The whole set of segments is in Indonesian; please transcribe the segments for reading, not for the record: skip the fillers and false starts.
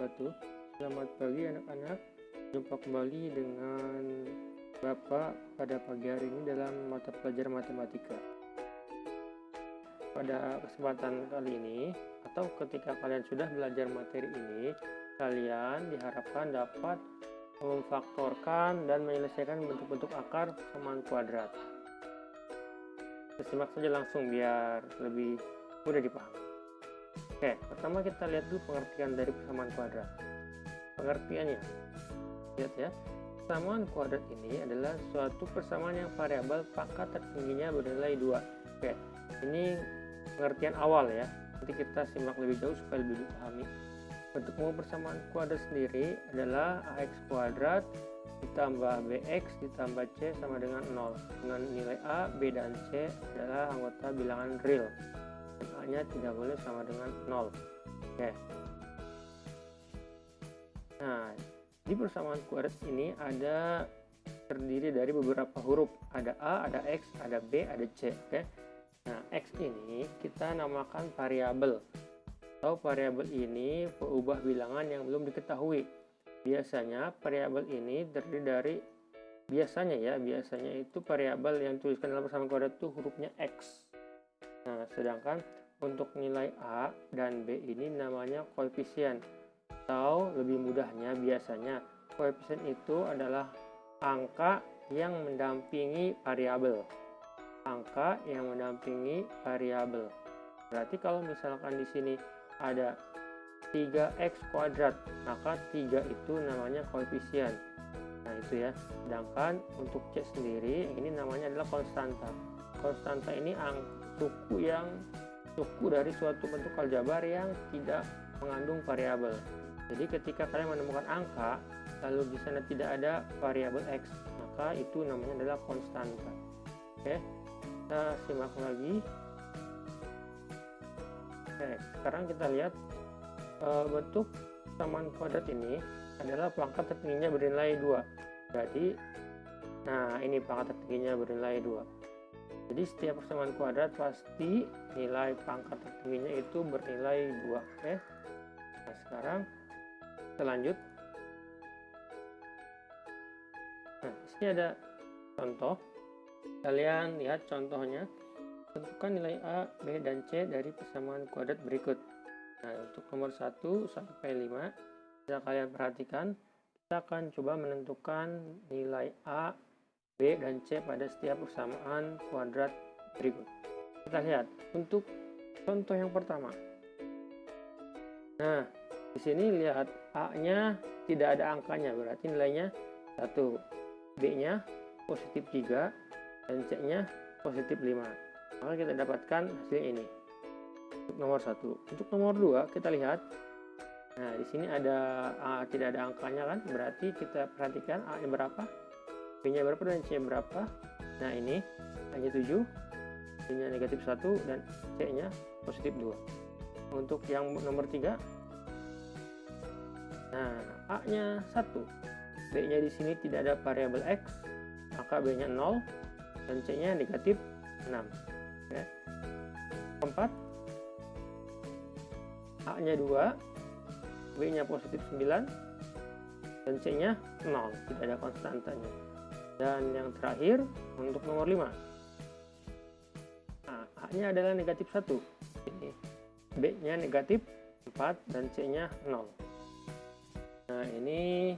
wabarakatuh. Selamat pagi anak-anak. Jumpa kembali dengan Bapak pada pagi hari ini dalam mata pelajaran matematika. Pada kesempatan kali ini, atau ketika kalian sudah belajar materi ini, kalian diharapkan dapat memfaktorkan dan menyelesaikan bentuk-bentuk akar persamaan kuadrat. Kita simak saja langsung biar lebih mudah dipahami. Oke, pertama kita lihat dulu pengertian dari persamaan kuadrat. Pengertiannya, lihat ya, persamaan kuadrat ini adalah suatu persamaan yang variabel pangkat tertingginya bernilai 2. Oke, ini pengertian awal ya. Nanti kita simak lebih jauh supaya lebih dipahami. Bentuk umum persamaan kuadrat sendiri adalah ax kuadrat ditambah bx ditambah c sama dengan 0, dengan nilai a, b, dan c adalah anggota bilangan real. A-nya tidak boleh sama dengan 0. Oke. Nah, di persamaan kuadrat ini terdiri dari beberapa huruf. Ada A, ada X, ada B, ada C. Oke. Nah, X ini kita namakan variabel. Atau variabel ini peubah bilangan yang belum diketahui. Biasanya variabel ini terdiri dari biasanya itu variabel yang dituliskan dalam persamaan kuadrat itu hurufnya X. Nah, sedangkan untuk nilai A dan B ini namanya koefisien. Atau lebih mudahnya biasanya koefisien itu adalah angka yang mendampingi variabel. Angka yang mendampingi variabel. Berarti kalau misalkan di sini ada 3x kuadrat, maka 3 itu namanya koefisien. Nah, itu ya. Sedangkan untuk C sendiri ini namanya adalah konstanta. Konstanta ini suku dari suatu bentuk aljabar yang tidak mengandung variabel. Jadi ketika kalian menemukan angka lalu di sana tidak ada variabel x, maka itu namanya adalah konstanta. Oke, kita simak lagi. Oke, sekarang kita lihat bentuk persamaan kuadrat ini adalah pangkat tertingginya bernilai 2. Jadi, nah ini pangkat tertingginya bernilai 2. Jadi setiap persamaan kuadrat pasti nilai pangkat tertingginya itu bernilai 2. Oke. Nah, sekarang kita lanjut. Nah, di sini ada contoh. Kalian lihat contohnya. Tentukan nilai A, B, dan C dari persamaan kuadrat berikut. Nah, untuk nomor 1 sampai 5, bisa kalian perhatikan, kita akan coba menentukan nilai A, B, dan C pada setiap persamaan kuadrat berikut. Kita lihat untuk contoh yang pertama. Nah, di sini lihat A-nya tidak ada angkanya, berarti nilainya 1. B-nya positif 3 dan C-nya positif 5. Maka kita dapatkan hasil ini. Untuk nomor 1. Untuk nomor 2 kita lihat. Nah, di sini tidak ada angkanya kan? Berarti kita perhatikan A-nya berapa? B-nya berapa dan C-nya berapa? Nah, ini A-nya 7, B-nya negatif 1 dan C-nya positif 2. Untuk yang nomor 3, nah, A-nya 1, B-nya di sini tidak ada variabel X, maka B-nya 0 dan C-nya negatif 6. Oke. Keempat, A-nya 2, B-nya positif 9 dan C-nya 0, tidak ada konstantanya. Dan yang terakhir untuk nomor 5, nah, A-nya adalah negatif 1, B-nya negatif 4 dan C-nya 0. Nah, ini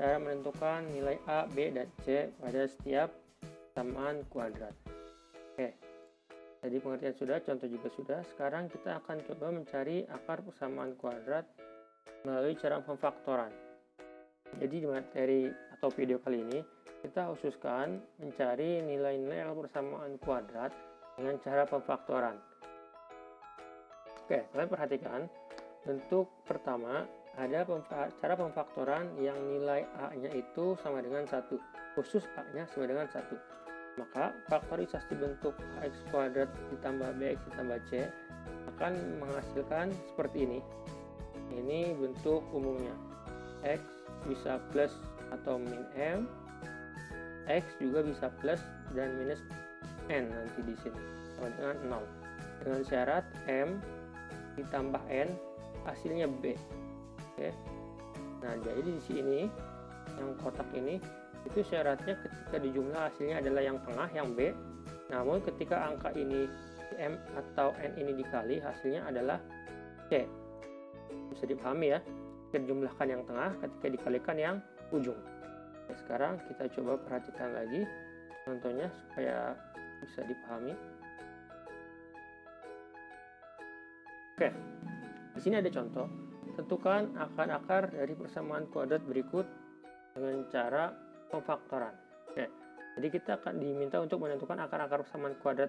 cara menentukan nilai A, B, dan C pada setiap persamaan kuadrat. Oke, jadi pengertian sudah, contoh juga sudah. Sekarang kita akan coba mencari akar persamaan kuadrat melalui cara pemfaktoran. Jadi di materi atau video kali ini kita khususkan mencari nilai-nilai akar persamaan kuadrat dengan cara pemfaktoran. Oke, kalian perhatikan bentuk pertama ada cara pemfaktoran yang nilai A-nya itu sama dengan 1, khusus A-nya sama dengan 1. Maka faktorisasi bentuk ax kuadrat ditambah bx ditambah c akan menghasilkan seperti ini. Ini bentuk umumnya. X bisa plus atau min m, X juga bisa plus dan minus n nanti di sini sama dengan 0. Dengan syarat m ditambah n hasilnya b. Oke. Nah, jadi di sini yang kotak ini itu syaratnya ketika dijumlah hasilnya adalah yang tengah, yang B. Namun ketika angka ini M atau N ini dikali, hasilnya adalah C. Bisa dipahami ya, kita jumlahkan yang tengah ketika dikalikan yang ujung. Nah, sekarang kita coba perhatikan lagi contohnya supaya bisa dipahami. Oke, di sini ada contoh. Tentukan akar-akar dari persamaan kuadrat berikut dengan cara pemfaktoran. Oke, jadi kita akan diminta untuk menentukan akar-akar persamaan kuadrat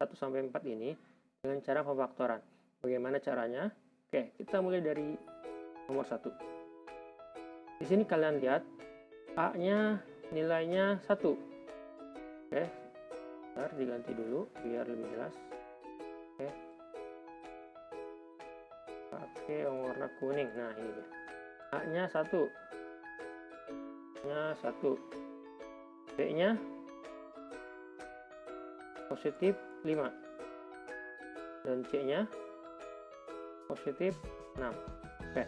1 sampai 4 ini dengan cara pemfaktoran. Bagaimana caranya? Oke, kita mulai dari nomor 1. Di sini kalian lihat A-nya nilainya 1. Oke, bentar diganti dulu biar lebih jelas. Oke. Pakai yang warna kuning. Nah, ini dia. A-nya 1. A-nya 1. B-nya positif 5. Dan C-nya positif 6. Oke.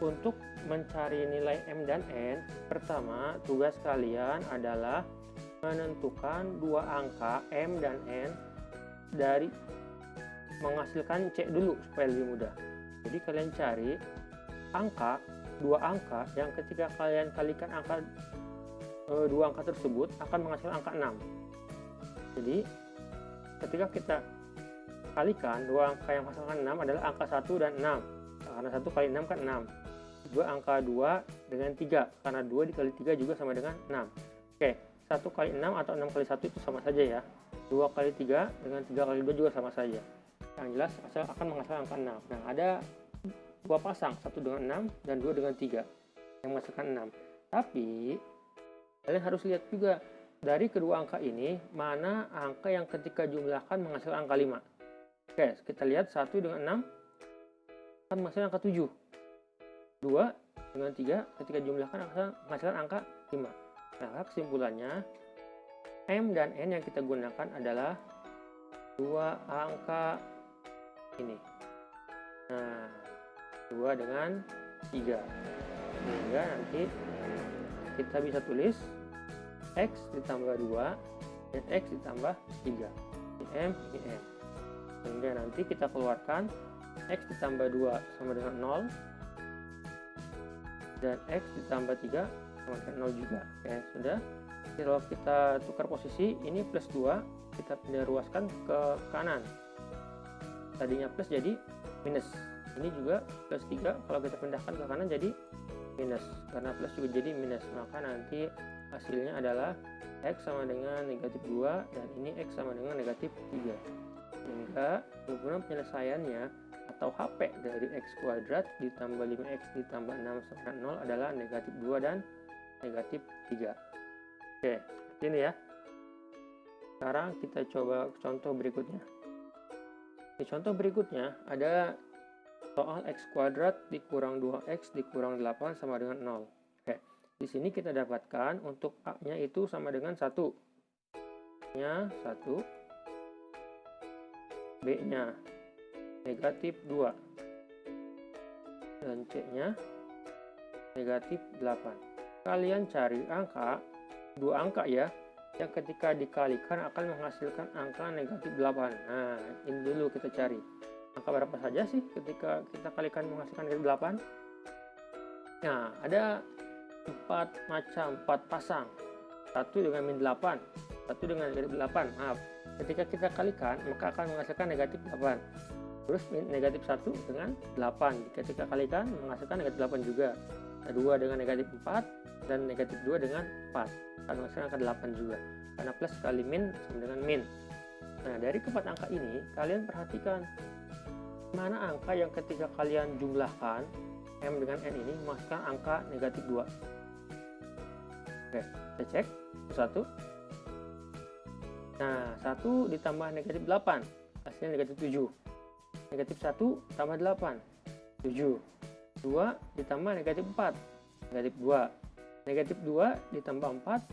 Untuk mencari nilai M dan N, pertama tugas kalian adalah menentukan dua angka M dan N dari menghasilkan C dulu supaya lebih mudah. Jadi kalian cari dua angka yang ketika kalian kalikan dua angka tersebut akan menghasilkan angka 6. Jadi ketika kita kalikan dua angka yang menghasilkan 6 adalah angka 1 dan 6. Karena 1 kali 6 kan 6. Juga angka 2 dengan 3. Karena 2 dikali 3 juga sama dengan 6. Oke, 1 kali 6 atau 6 kali 1 itu sama saja ya. 2 kali 3 dengan 3 kali 2 juga sama saja. Yang jelas akan menghasilkan angka 6. Nah, ada dua pasang, 1 dengan 6 dan 2 dengan 3 yang menghasilkan 6. Tapi kalian harus lihat juga dari kedua angka ini mana angka yang ketika jumlahkan menghasilkan angka 5. Oke, kita lihat 1 dengan 6 akan menghasilkan angka 7. 2 dengan 3 ketika jumlahkan akan menghasilkan angka 5. Nah, kesimpulannya M dan N yang kita gunakan adalah dua angka ini. Nah, 2 dengan 3. Sehingga nanti kita bisa tulis X ditambah 2 dan X ditambah 3. Ini M, ini N. Sehingga nanti kita keluarkan X ditambah 2 sama dengan 0 dan X ditambah 3 sama dengan 0 juga. Oke, sudah. Kalau kita tukar posisi, ini plus 2 kita pindah ruaskan ke kanan. Tadinya plus jadi minus. Ini juga plus 3 kalau kita pindahkan ke kanan jadi minus. Karena plus juga jadi minus, maka nanti hasilnya adalah X sama dengan negatif 2 dan ini X sama dengan negatif 3. Sehingga hubungan penyelesaiannya atau HP dari X kuadrat ditambah 5X ditambah 6 sama 0 adalah negatif 2 dan negatif 3. Oke, seperti ini ya. Sekarang kita coba contoh berikutnya. Di contoh berikutnya ada soal X kuadrat dikurang 2X dikurang 8 sama dengan 0. Oke, di sini kita dapatkan untuk A-nya itu sama dengan 1. A-nya 1. B-nya negatif 2 dan C-nya negatif 8. Kalian cari dua angka ya, yang ketika dikalikan akan menghasilkan angka negatif 8. Nah, ini dulu kita cari. Angka berapa saja sih ketika kita kalikan menghasilkan negatif 8? Nah, ada 4 pasang. 1 dengan min 8, 1 dengan negatif 8. Maaf, ketika kita kalikan maka akan menghasilkan negatif 8. Terus negatif 1 dengan 8. Jika kita kalikan menghasilkan negatif 8 juga. 2 dengan negatif 4 dan negatif 2 dengan 4. Akan menghasilkan angka 8 juga. Karena plus kali min sama dengan min. Nah, dari keempat angka ini kalian perhatikan mana angka yang ketika kalian jumlahkan M dengan N ini menghasilkan angka negatif 2. Oke, kita cek. 1. Nah, 1 ditambah negatif 8 hasilnya negatif 7. Negatif 1 tambah 8, 7. 2 ditambah negatif 4, negatif 2. Negatif 2 ditambah 4,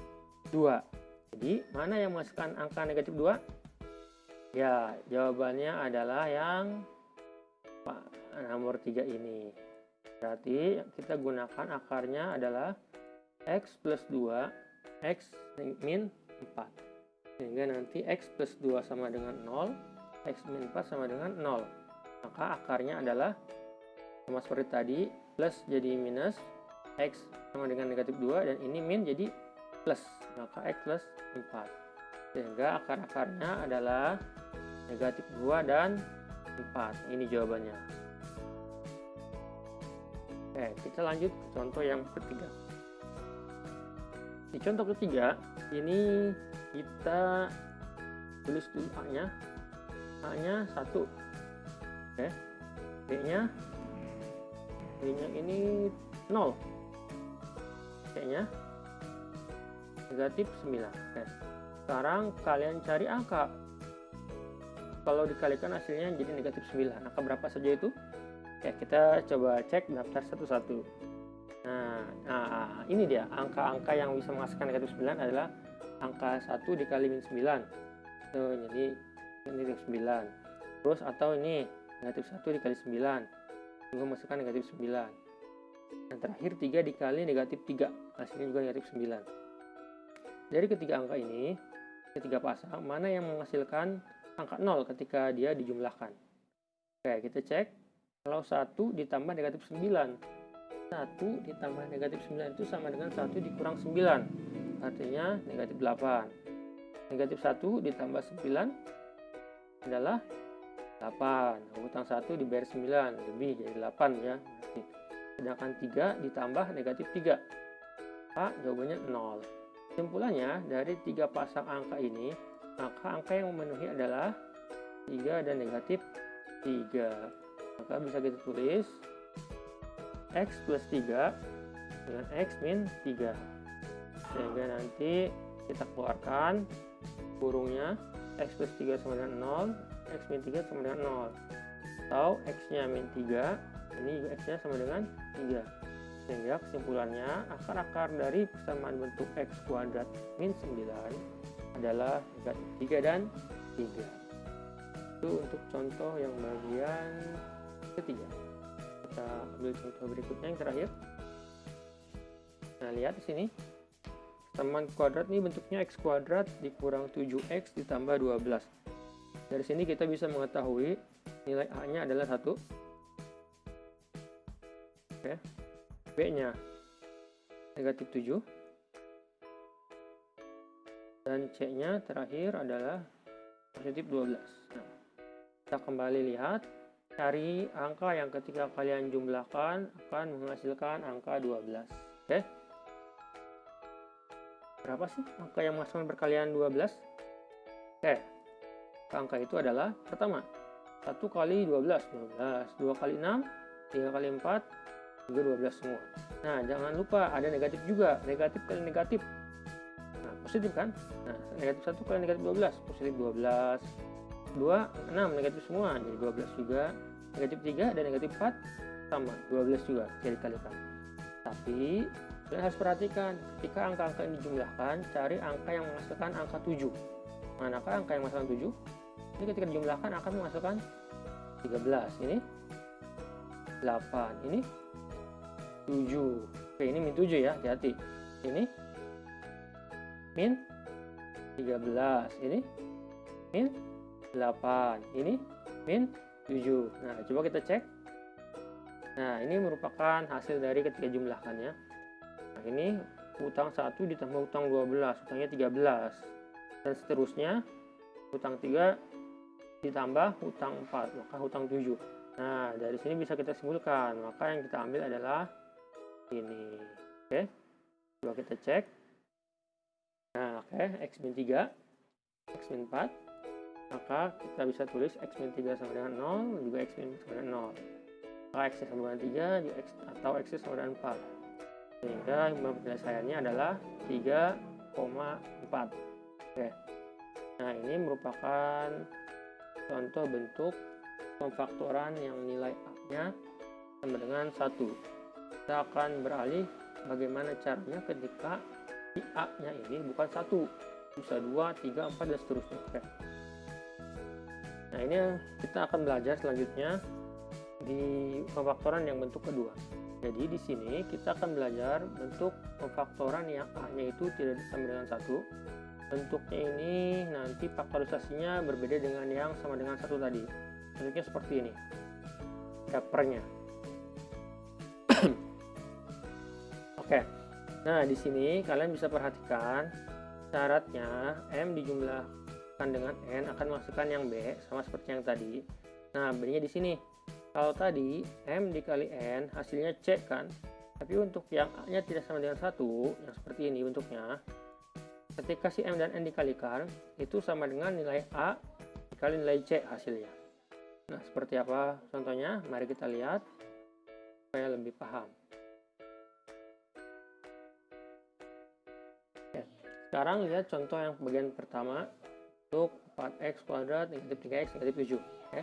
2. Jadi, mana yang menghasilkan angka negatif 2? Ya, jawabannya adalah yang nomor 3 ini. Berarti kita gunakan akarnya adalah X plus 2, X min 4. Sehingga nanti X plus 2 sama dengan 0, X min 4 sama dengan 0. Maka akarnya adalah sama seperti tadi, plus jadi minus, X sama dengan negatif 2, dan ini min jadi plus. Maka X plus 4. Sehingga akar-akarnya adalah negatif 2 dan 4. Ini jawabannya. Oke, kita lanjut ke contoh yang ketiga. Di contoh ketiga, ini kita tulis dulu A-nya. A-nya 1. Oke. B-nya ini 0. C-nya negatif 9. Oke. Sekarang kalian cari angka. Kalau dikalikan hasilnya jadi negatif 9. Angka berapa saja itu? Oke, kita coba cek daftar satu-satu. Nah, ini dia angka-angka yang bisa menghasilkan negatif 9 adalah angka 1 dikali min 9. Tuh, jadi negatif 9. Terus atau ini negatif 1 dikali 9 juga menghasilkan negatif 9. Dan terakhir 3 dikali negatif 3, hasilnya juga negatif 9. Dari ketiga angka ini, ketiga pasang, mana yang menghasilkan angka 0 ketika dia dijumlahkan? Oke, kita cek. Kalau 1 ditambah negatif 9, 1 ditambah negatif 9 itu sama dengan 1 dikurang 9, artinya negatif 8. Negatif 1 ditambah 9 adalah 8. Utang 1 dibayar 9, lebih jadi 8 ya. Sedangkan 3 ditambah negatif 3, jawabannya 0. Kesimpulannya, dari 3 pasang angka ini, maka angka yang memenuhi adalah 3 dan negatif 3. Maka bisa kita tulis X plus 3 dengan X min 3. Sehingga nanti kita keluarkan kurungnya, X plus 3 sama dengan 0, X min 3 sama dengan 0. Atau X-nya min 3, ini juga X-nya sama dengan 3. Sehingga kesimpulannya, akar-akar dari persamaan bentuk X kuadrat min 9 adalah negatif 3 dan 3. Itu untuk contoh yang bagian ketiga. Kita ambil contoh berikutnya yang terakhir. Nah, lihat di sini. Persamaan kuadrat ini bentuknya X kuadrat dikurang 7X ditambah 12. Dari sini kita bisa mengetahui nilai A-nya adalah 1. Oke. B-nya negatif 7. Dan C-nya terakhir adalah positif 12. Nah, kita kembali lihat, cari angka yang ketika kalian jumlahkan akan menghasilkan angka 12. Oke. Berapa sih angka yang menghasilkan perkalian 12? Oke. Angka itu adalah pertama 1 kali 12, 2 kali 6, 3 kali 4, juga 12 semua. Nah, jangan lupa ada negatif juga, negatif kali negatif. Nah, positif kan? Nah, negatif 1 kali negatif 12, positif 12. 2, 6, negatif semua, jadi 12 juga. Negatif 3 dan negatif 4 sama, 12 juga, jadi dikalikan. Tapi, kalian harus perhatikan, ketika angka-angka ini dijumlahkan, cari angka yang menghasilkan angka 7. Manakah angka yang menghasilkan 7? Ini ketika dijumlahkan akan menghasilkan 13. Ini 8. Ini 7. Oke, ini min 7 ya, hati-hati. Ini min 13. Ini min 8. Ini min 7. Nah, coba kita cek. Nah, ini merupakan hasil dari ketika jumlahkannya. Nah, ini utang 1 ditambah utang 12, utangnya 13. Dan seterusnya, utang 3 ditambah utang 4, maka utang 7. Nah, dari sini bisa kita simpulkan, maka yang kita ambil adalah ini. Oke, coba kita cek. Nah, oke, X min 3, X min 4, maka kita bisa tulis X min 3 sama dengan 0, juga X min sama dengan 0. Maka X sama dengan 3, juga X, atau X sama dengan 4. Sehingga penyelesaiannya adalah 3,4. Oke. Nah, ini merupakan contoh bentuk pemfaktoran yang nilai A-nya sama dengan 1. Kita akan beralih bagaimana caranya ketika di A-nya ini bukan 1, bisa 2, 3, 4, dan seterusnya. Oke. Nah, ini kita akan belajar selanjutnya di pemfaktoran yang bentuk kedua. Jadi di sini kita akan belajar bentuk pemfaktoran yang A-nya itu tidak sama dengan 1. Bentuknya ini nanti faktorisasinya berbeda dengan yang sama dengan 1 tadi. Bentuknya seperti ini. Pernya. Oke. Nah, di sini kalian bisa perhatikan syaratnya M dijumlahkan dengan N akan menghasilkan yang B sama seperti yang tadi. Nah, bedanya di sini. Kalau tadi M dikali N hasilnya C kan, tapi untuk yang A-nya tidak sama dengan 1, yang seperti ini bentuknya, ketika si M dan N dikalikan, itu sama dengan nilai A dikali nilai C hasilnya. Nah, seperti apa contohnya? Mari kita lihat supaya lebih paham. Oke, sekarang lihat contoh yang bagian pertama untuk 4x kuadrat negatif 3x negatif 7. Oke.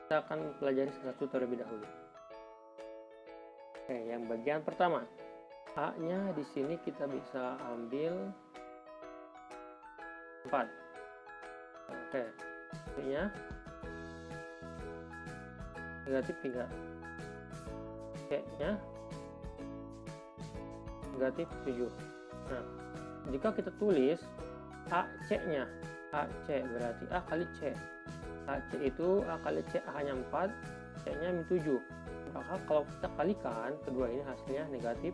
Kita akan pelajari satu terlebih dahulu. Oke, yang bagian pertama, A-nya di sini kita bisa ambil 4. Oke, B-nya negatif 3. C-nya negatif 7. Nah, jika kita tulis AC-nya, AC berarti A kali C. AC itu A kali C, A-nya 4, C-nya 7. Maka kalau kita kalikan kedua ini hasilnya negatif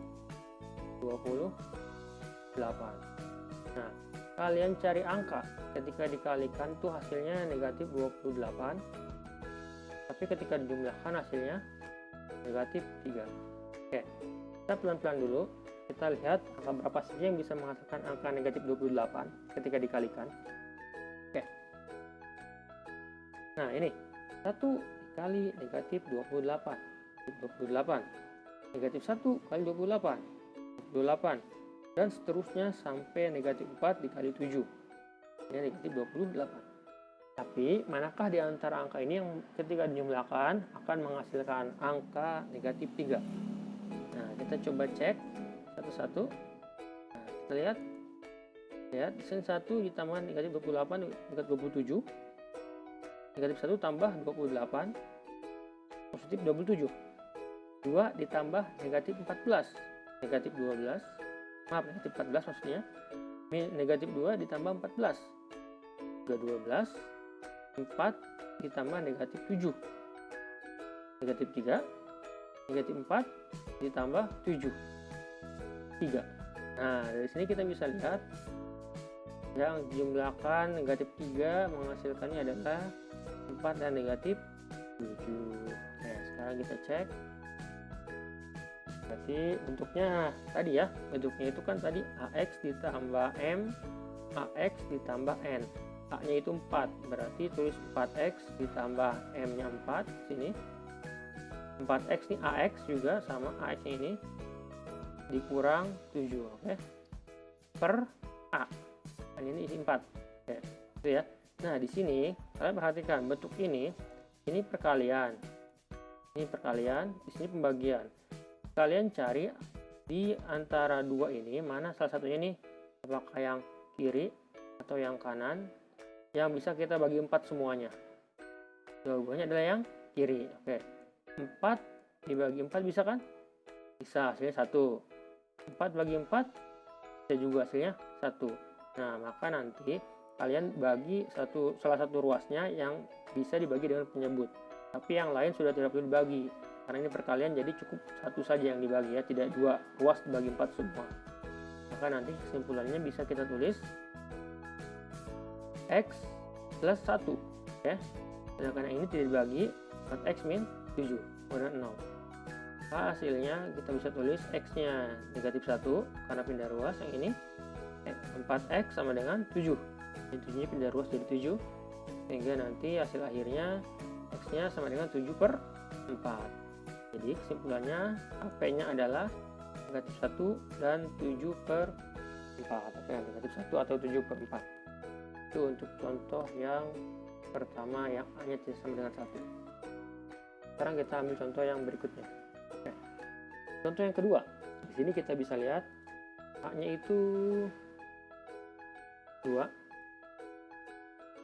28. Nah, kalian cari angka ketika dikalikan tuh hasilnya negatif 28, tapi ketika dijumlahkan hasilnya negatif 3. Oke, kita pelan-pelan dulu. Kita lihat angka berapa saja yang bisa menghasilkan angka negatif 28 ketika dikalikan. Oke. Nah, ini 1 dikali negatif 28. Negatif 1 kali 28. 28. Dan seterusnya sampai negatif 4 dikali 7. Ini negatif 28. Tapi, manakah di antara angka ini yang ketika dijumlahkan akan menghasilkan angka negatif 3? Nah, kita coba cek satu-satu. Nah, kita lihat. Lihat, sin 1 ditambah negatif 28 negatif 27. Negatif 1 tambah 28 positif 27. 2 ditambah negatif 14 negatif 12. Maaf, negatif 14 maksudnya. Negatif 2 ditambah 14 juga 12. 4 ditambah negatif 7 negatif 3. Negatif 4 ditambah 7 3. Nah, dari sini kita bisa lihat yang dijumlahkan negatif 3 menghasilkannya adalah 4 dan negatif 7. Nah, sekarang kita cek. Berarti bentuknya tadi ya, bentuknya itu kan tadi AX ditambah M, AX ditambah N. A-nya itu 4, berarti tulis 4X ditambah M-nya 4 sini. 4X ini AX juga sama AX ini dikurang 7, oke. Per A. Dan ini isi 4. Oke, itu ya. Nah, di sini kalian perhatikan bentuk ini perkalian. Ini perkalian, di sini pembagian. Kalian cari di antara dua ini mana salah satunya nih, apakah yang kiri atau yang kanan yang bisa kita bagi 4 semuanya. Jawabannya adalah yang kiri. Oke. 4 dibagi 4 bisa kan? Bisa, hasilnya 1. 4 bagi 4 bisa juga hasilnya 1. Nah, maka nanti kalian bagi salah satu ruasnya yang bisa dibagi dengan penyebut. Tapi yang lain sudah tidak perlu dibagi. Karena ini perkalian jadi cukup satu saja yang dibagi ya, tidak 2 ruas dibagi 4 semua. Maka nanti kesimpulannya bisa kita tulis X plus 1 ya. Sedangkan yang ini tidak dibagi, 4X min 7 kemudian 0. Maka hasilnya kita bisa tulis X-nya negatif 1 karena pindah ruas. Yang ini 4X sama dengan 7. Ini 7-nya pindah ruas jadi 7, sehingga nanti hasil akhirnya X-nya sama dengan 7 per 4. Jadi kesimpulannya HP-nya adalah negatif 1 dan 7 per 4. Oke, negatif 1 atau 7 per 4. Itu untuk contoh yang pertama yang A-nya tidak sama dengan 1. Sekarang kita ambil contoh yang berikutnya. Oke. Contoh yang kedua. Di sini kita bisa lihat A-nya itu 2,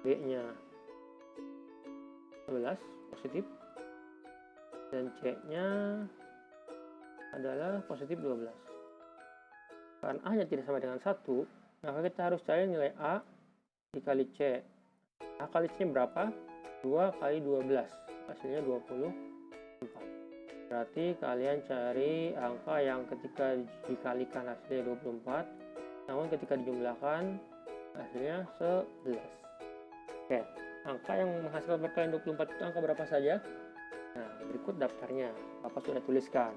B-nya 11 positif, dan C-nya adalah positif 12. Karena A nya tidak sama dengan 1, maka kita harus cari nilai A dikali C. A kali C berapa? 2 kali 12, hasilnya 24. Berarti kalian cari angka yang ketika dikalikan hasilnya 24, namun ketika dijumlahkan hasilnya 11. Oke, angka yang menghasilkan perkalian 24 itu angka berapa saja? Nah, berikut daftarnya, Bapak sudah tuliskan.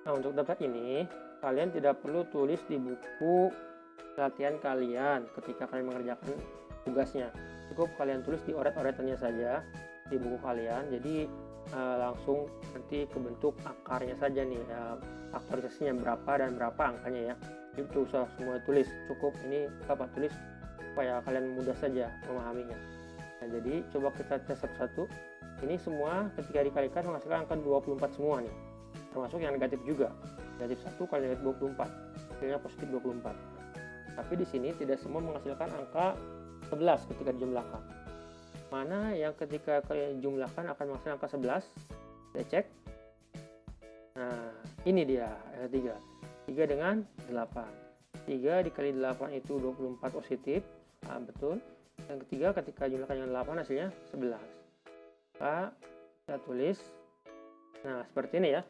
Nah, untuk daftar ini, kalian tidak perlu tulis di buku latihan kalian ketika kalian mengerjakan tugasnya. Cukup kalian tulis di oret-oretannya saja di buku kalian. Jadi langsung nanti kebentuk akarnya saja nih, faktorisasinya berapa dan berapa angkanya ya. Jadi tidak usah semua tulis, cukup ini Bapak tulis supaya kalian mudah saja memahaminya. Nah, jadi coba kita tes satu-satu. Ini semua ketika dikalikan menghasilkan angka 24 semua nih, termasuk yang negatif juga. Negatif 1 kali negatif 24, hasilnya positif 24. Tapi di sini tidak semua menghasilkan angka 11 ketika dijumlahkan. Mana yang ketika kalian jumlahkan akan menghasilkan angka 11? Kita cek. Nah, ini dia yang ketiga. 3 dengan 8. 3 dikali 8 itu 24 positif. Nah, betul. Yang ketiga ketika jumlahkan dengan 8 hasilnya 11. Maka kita tulis. Nah, seperti ini ya.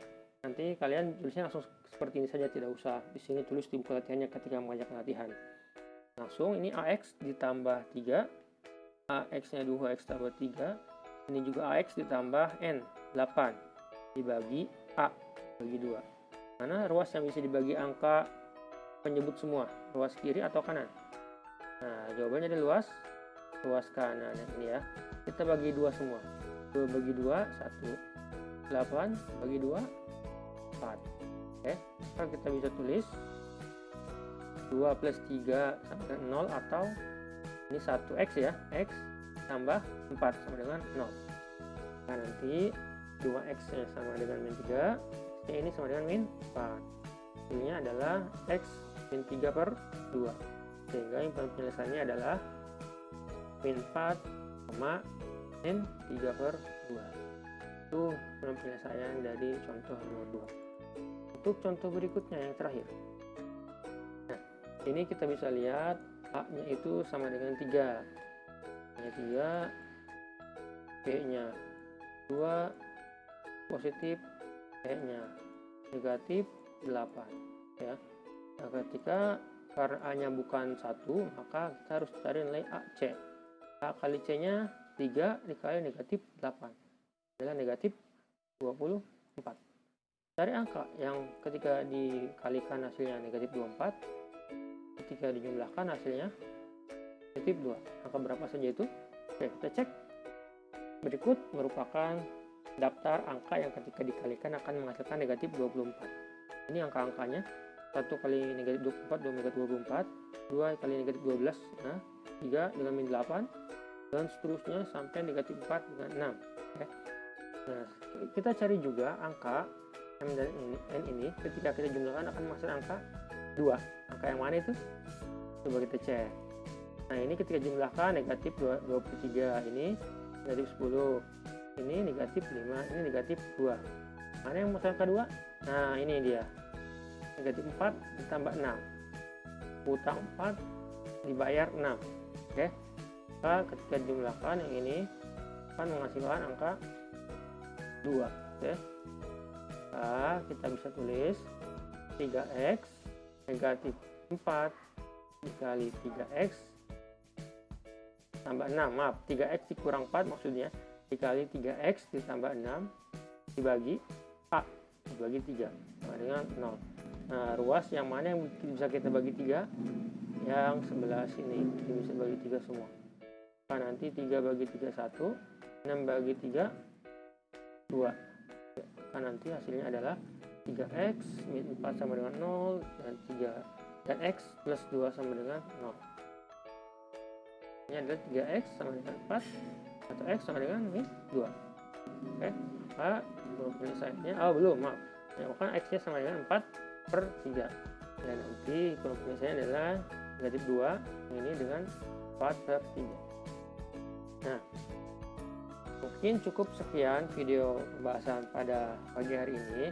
Nanti kalian tulisnya langsung seperti ini saja, tidak usah di sini tulis di buku latihannya ketika mengajarkan latihan. Langsung ini AX ditambah 3, AX-nya 2X tambah 3, ini juga AX ditambah N 8 dibagi A bagi 2. Mana ruas yang bisa dibagi angka penyebut semua? Ruas kiri atau kanan? Nah, jawabannya adalah ruas kanan ini ya. Kita bagi 2 semua. 2 bagi 2, 1. 8 bagi 2, 4. Oke, sekarang kita bisa tulis 2 plus 3 sama dengan 0, atau ini 1X ya, X tambah 4 sama dengan 0. Nah, nanti 2X nya sama dengan min 3, X nya ini sama dengan min 4. Hasilnya adalah X min 3 per 2. Sehingga penyelesaiannya adalah min 4, min 3 per 2. Itu penyelesaian dari contoh nomor 2. Untuk contoh berikutnya yang terakhir. Nah, ini kita bisa lihat A-nya itu sama dengan 3. A-nya 3, B-nya 2, positif, E-nya negatif 8. Ya. Nah, ketika karena A-nya bukan 1, maka kita harus cari nilai AC. A kali C-nya 3 dikali negatif 8. Adalah negatif 24. Cari angka yang ketika dikalikan hasilnya negatif 24, ketika dijumlahkan hasilnya negatif 2. Angka berapa saja itu? Oke, kita cek. Berikut merupakan daftar angka yang ketika dikalikan akan menghasilkan negatif 24. Ini angka-angkanya. 1 kali negatif 24, 2 negatif 24, 2 kali negatif 12, nah, 3 dengan min 8, dan seterusnya sampai negatif 4 dengan 6. Oke. Nah, kita cari juga angka M dan N ini ketika kita jumlahkan akan menghasilkan angka 2. Angka yang mana itu? Coba kita cek. Nah, ini ketika jumlahkan negatif 23, ini negatif 10, ini negatif 5, ini negatif 2. Mana yang menghasilkan angka 2? Nah, ini dia. Negatif 4 ditambah 6. Utang 4 dibayar 6. Oke. Maka ketika dijumlahkan yang ini akan menghasilkan angka 2. Oke. Nah, kita bisa tulis 3X negatif 4 dikali 3X tambah 6. Maaf, 3X dikurang 4 maksudnya, dikali 3X ditambah 6 dibagi A dibagi 3 sama dengan 0. Nah, ruas yang mana yang bisa kita bagi 3? Yang sebelah sini kita bisa bagi 3 semua. Nah, nanti 3 bagi 3 1, 6 bagi 3 2. Nah, nanti hasilnya adalah 3X min 4 sama dengan 0, dan 3 dan X plus 2 sama dengan 0. Ini adalah 3X sama dengan 4 atau X sama dengan min 2. Oke, maka penyelesaiannya, belum, maaf ya, bukan X nya sama dengan 4 per 3, dan nanti penyelesaiannya adalah negatif 2 ini dengan 4 per 3. Nah, Mungkin cukup sekian video pembahasan pada pagi hari ini.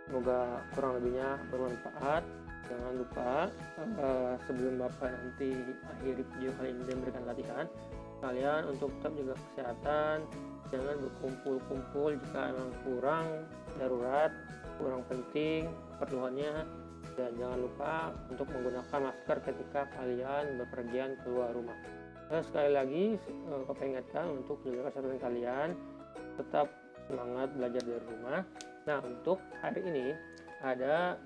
Semoga kurang lebihnya bermanfaat. Jangan lupa sebelum Bapak nanti akhiri video kali ini dan berikan latihan, kalian untuk tetap jaga kesehatan. Jangan berkumpul-kumpul jika memang kurang darurat, kurang penting keperluannya, dan jangan lupa untuk menggunakan masker ketika kalian bepergian keluar rumah. Sekali lagi Bapak ingatkan untuk jaga kesehatan kalian, tetap semangat belajar dari rumah. Nah, untuk hari ini ada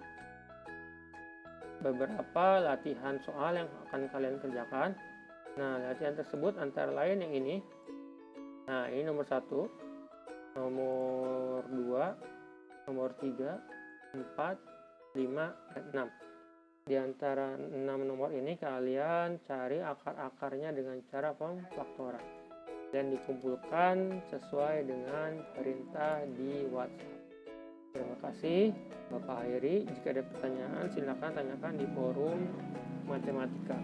beberapa latihan soal yang akan kalian kerjakan. Nah, latihan tersebut antara lain yang ini. Nah, ini nomor 1, nomor 2, nomor 3, 4, 5, dan 6. Di antara 6 nomor ini kalian cari akar-akarnya dengan cara pemfaktoran dan dikumpulkan sesuai dengan perintah di WhatsApp. Terima kasih Bapak akhiri. Jika ada pertanyaan silakan tanyakan di forum matematika.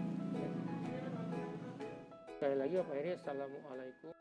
Sekali lagi Bapak akhiri, assalamualaikum.